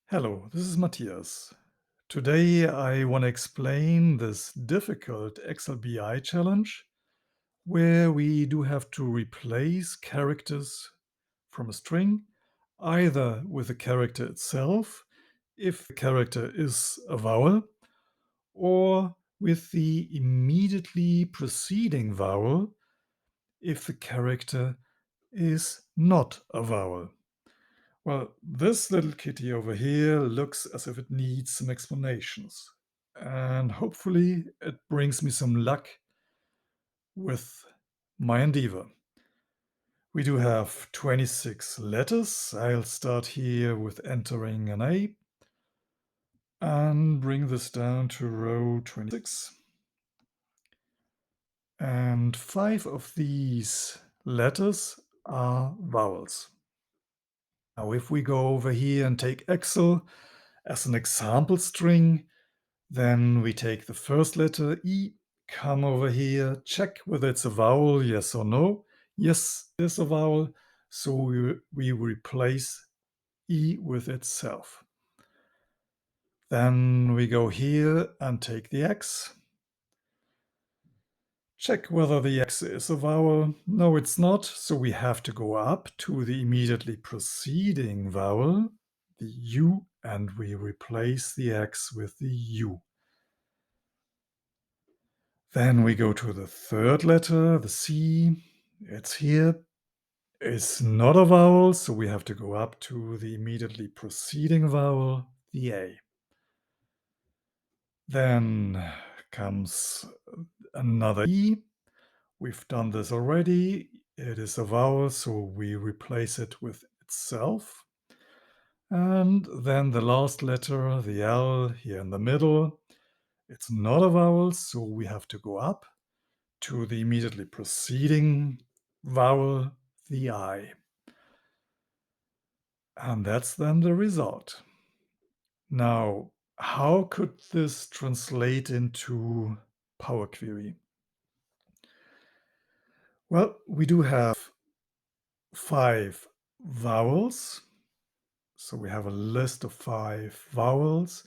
Hello, this is Matthias. Today I want to explain this difficult Excel BI challenge where we do have to replace characters from a string either with the character itself, if the character is a vowel, or with the immediately preceding vowel if the character is not a vowel. Well, this little kitty over here looks as if it needs some explanations. And hopefully it brings me some luck with my endeavor. We do have 26 letters. I'll start here with entering an A and bring this down to row 26. And 5 of these letters are vowels. Now, if we go over here and take Excel as an example string, then we take the first letter E, come over here, check whether it's a vowel, yes or no. Yes, it's a vowel, so we replace E with itself. Then we go here and take the X. Check whether the X is a vowel. No, it's not, so we have to go up to the immediately preceding vowel, the U, and we replace the X with the U. Then we go to the third letter, the C. It's here. It's not a vowel, so we have to go up to the immediately preceding vowel, the A. Then comes another E. We've done this already. It is a vowel, so we replace it with itself. And then the last letter, the L, here in the middle. It's not a vowel, so we have to go up to the immediately preceding vowel, the I. And that's then the result. Now, how could this translate into Power Query? Well, we do have 5 vowels. So we have a list of 5 vowels.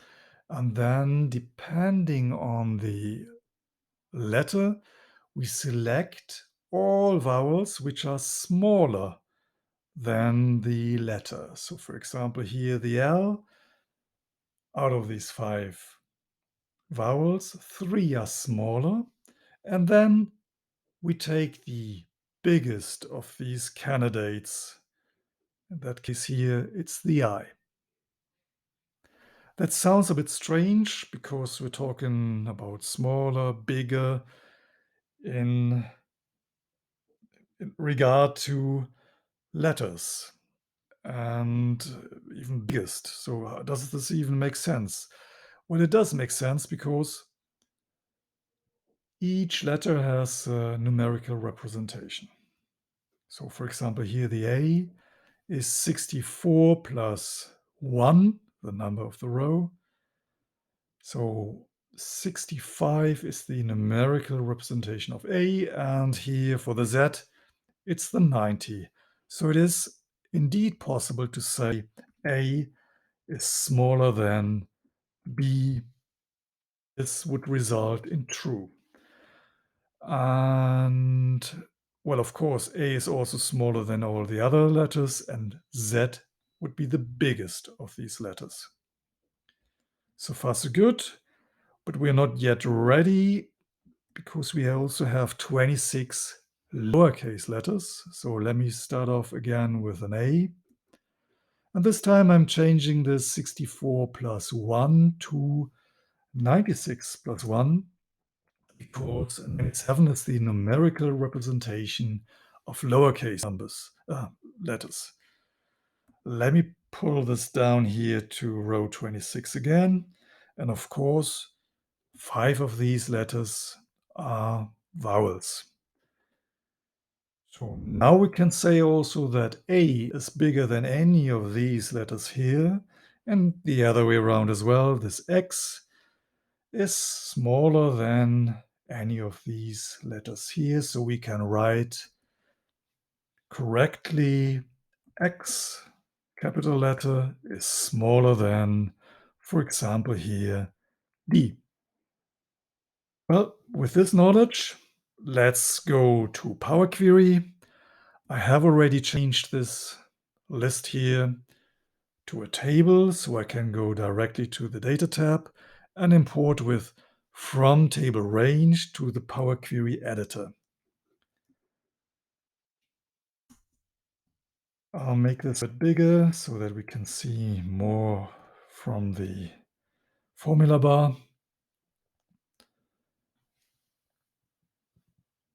And then depending on the letter, we select all vowels which are smaller than the letter. So for example, here the L, out of these 5 vowels, 3 are smaller. And then we take the biggest of these candidates. In that case here, it's the I. That sounds a bit strange because we're talking about smaller, bigger in regard to letters and even biggest. So does this even make sense? Well, it does make sense because each letter has a numerical representation. So for example, here the A is 64 plus 1, the number of the row. So 65 is the numerical representation of A, and here for the Z, it's the 90. So it is indeed possible to say A is smaller than B. This would result in true. And well, of course, A is also smaller than all the other letters, and Z would be the biggest of these letters. So far, so good, but we're not yet ready because we also have 26 lowercase letters. So let me start off again with an A. And this time I'm changing the 64 plus 1 to 96 plus 1 because 97 is the numerical representation of lowercase letters. Let me pull this down here to row 26 again. And of course, 5 of these letters are vowels. So now we can say also that A is bigger than any of these letters here, and the other way around as well. This X is smaller than any of these letters here, so we can write correctly X capital letter is smaller than, for example, here, D. Well, with this knowledge, let's go to Power Query. I have already changed this list here to a table, so I can go directly to the Data tab and import with From Table Range to the Power Query editor. I'll make this a bit bigger so that we can see more from the formula bar.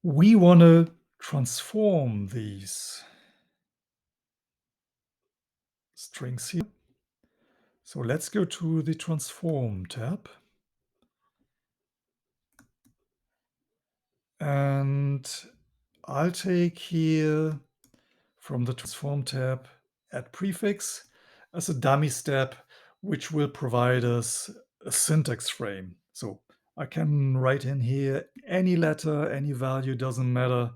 We want to transform these strings here. So let's go to the Transform tab. And I'll take here from the Transform tab Add Prefix as a dummy step, which will provide us a syntax frame. So I can write in here any letter, any value, doesn't matter.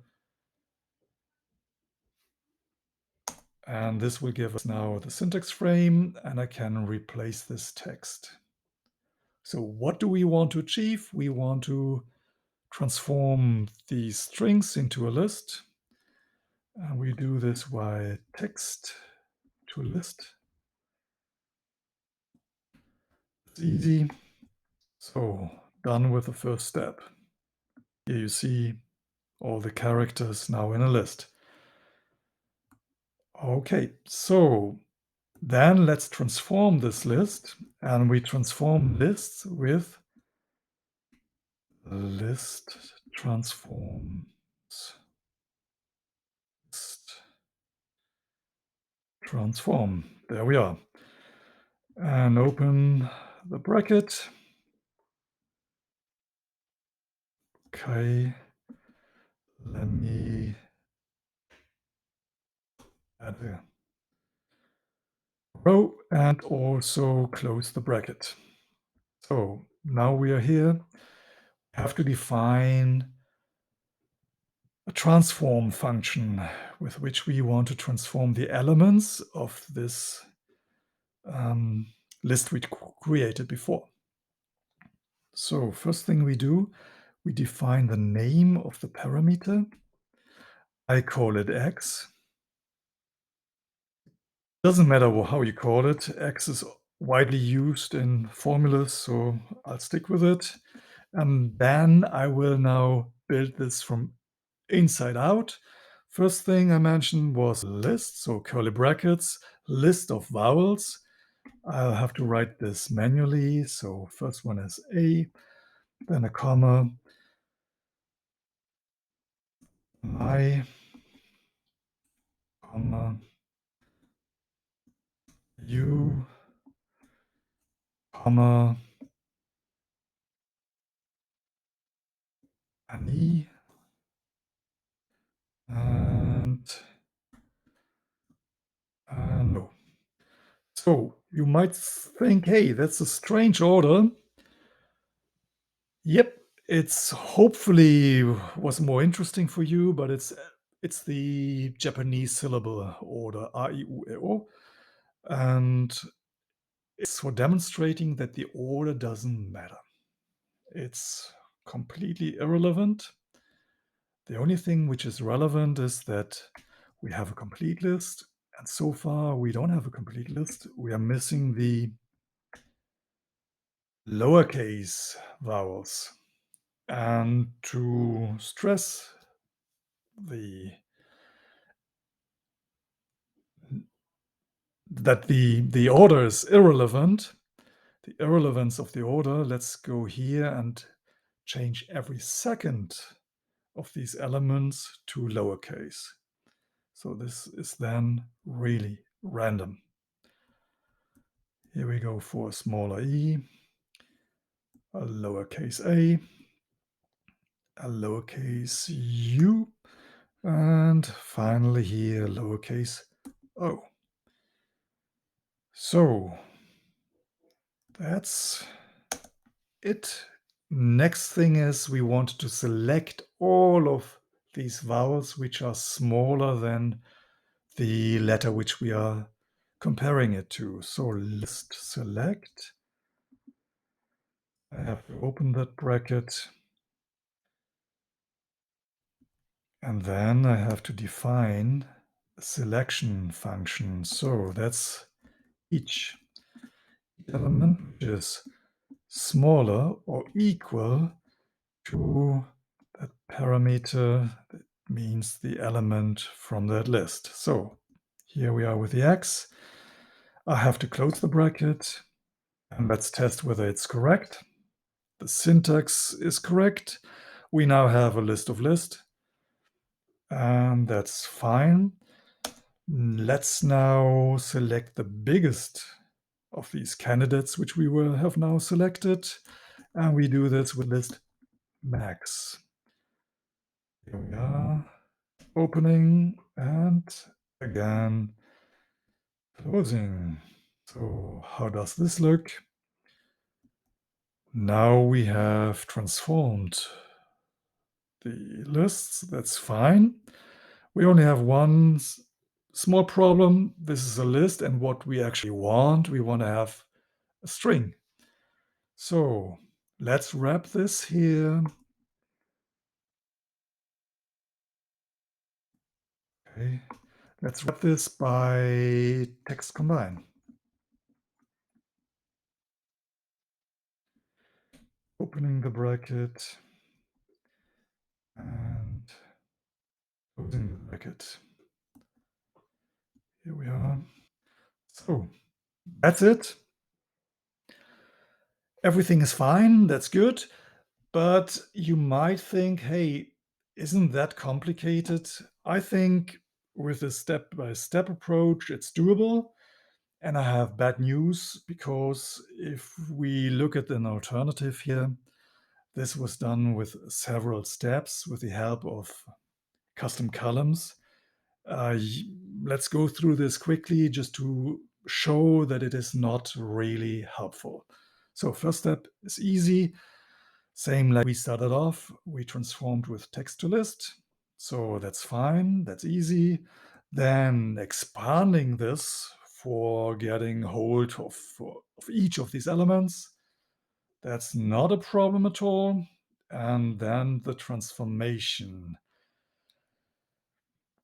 And this will give us now the syntax frame, and I can replace this text. So what do we want to achieve? We want to transform these strings into a list. And we do this via text to list. It's easy. So done with the first step. Here you see all the characters now in a list. Okay, so then let's transform this list, and we transform lists with list transforms. List transform. There we are. And open the bracket. Okay, let me add a row and also close the bracket. So now we are here. We have to define a transform function with which we want to transform the elements of this list we created before. So first thing we do, we define the name of the parameter. I call it x. Doesn't matter how you call it. X is widely used in formulas, so I'll stick with it. And then I will now build this from inside out. First thing I mentioned was list, so curly brackets, list of vowels. I'll have to write this manually. So first one is A, then a comma, I, comma, U, comma, an E, and no. So you might think, hey, that's a strange order. Yep, it's hopefully was more interesting for you, but it's the Japanese syllable order, A, I, U, E, O. And it's for demonstrating that the order doesn't matter. It's completely irrelevant. The only thing which is relevant is that we have a complete list, and so far we don't have a complete list. We are missing the lowercase vowels. And to stress the that the order is irrelevant, the irrelevance of the order, let's go here and change every second of these elements to lowercase. So this is then really random. Here we go for a smaller e, a lowercase a lowercase u, and finally here lowercase o. So that's it. Next thing is we want to select all of these vowels which are smaller than the letter which we are comparing it to. So list select. I have to open that bracket. And then I have to define a selection function. So that's each element which is smaller or equal to that parameter that means the element from that list. So here we are with the x. I have to close the bracket and let's test whether it's correct. The syntax is correct. We now have a list of list and that's fine. Let's now select the biggest of these candidates which we will have now selected, and we do this with List.Max. Here we are, opening and again closing. So how does this look? Now we have transformed the lists. That's fine. We only have one small problem. This is a list, and what we actually want, we want to have a string. So let's wrap this here. Okay, let's wrap this by text combine. Opening the bracket and closing the bracket. Here we are. So that's it. Everything is fine. That's good. But you might think, hey, isn't that complicated? I think with a step-by-step approach, it's doable. And I have bad news because if we look at an alternative here, this was done with several steps with the help of custom columns. Let's go through this quickly just to show that it is not really helpful. So first step is easy. Same like we started off, we transformed with text to list. So that's fine, that's easy. Then expanding this for getting hold of each of these elements, that's not a problem at all. And then the transformation.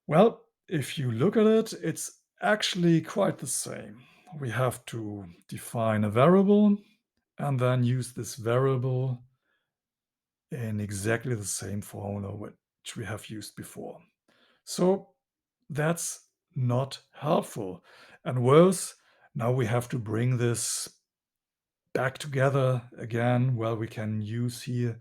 Well, if you look at it, it's actually quite the same. We have to define a variable and then use this variable in exactly the same formula which we have used before. So that's not helpful. And worse, now we have to bring this back together again. Well, we can use here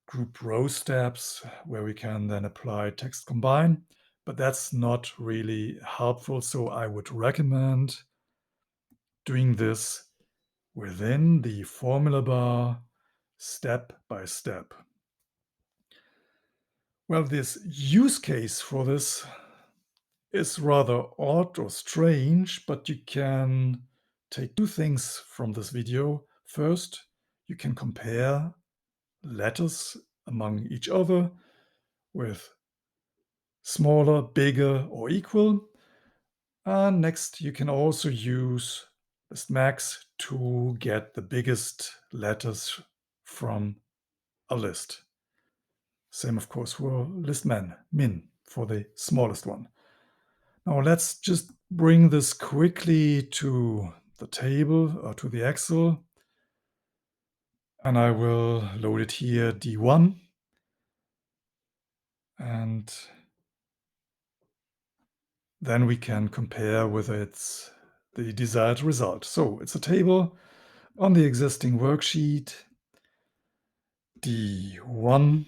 group row steps where we can then apply text combine, but that's not really helpful. So I would recommend doing this within the formula bar step by step. Well, this use case for this is rather odd or strange, but you can take two things from this video. First, you can compare letters among each other with smaller, bigger, or equal. And next, you can also use List.Max to get the biggest letters from a list. Same, of course, for List.Min for the smallest one. Now let's just bring this quickly to the table or to the Excel. And I will load it here, D1. And then we can compare whether it's the desired result. So it's a table on the existing worksheet, D1.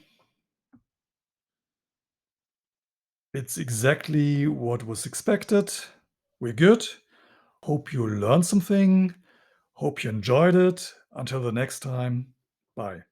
It's exactly what was expected. We're good. Hope you learned something. Hope you enjoyed it. Until the next time, bye.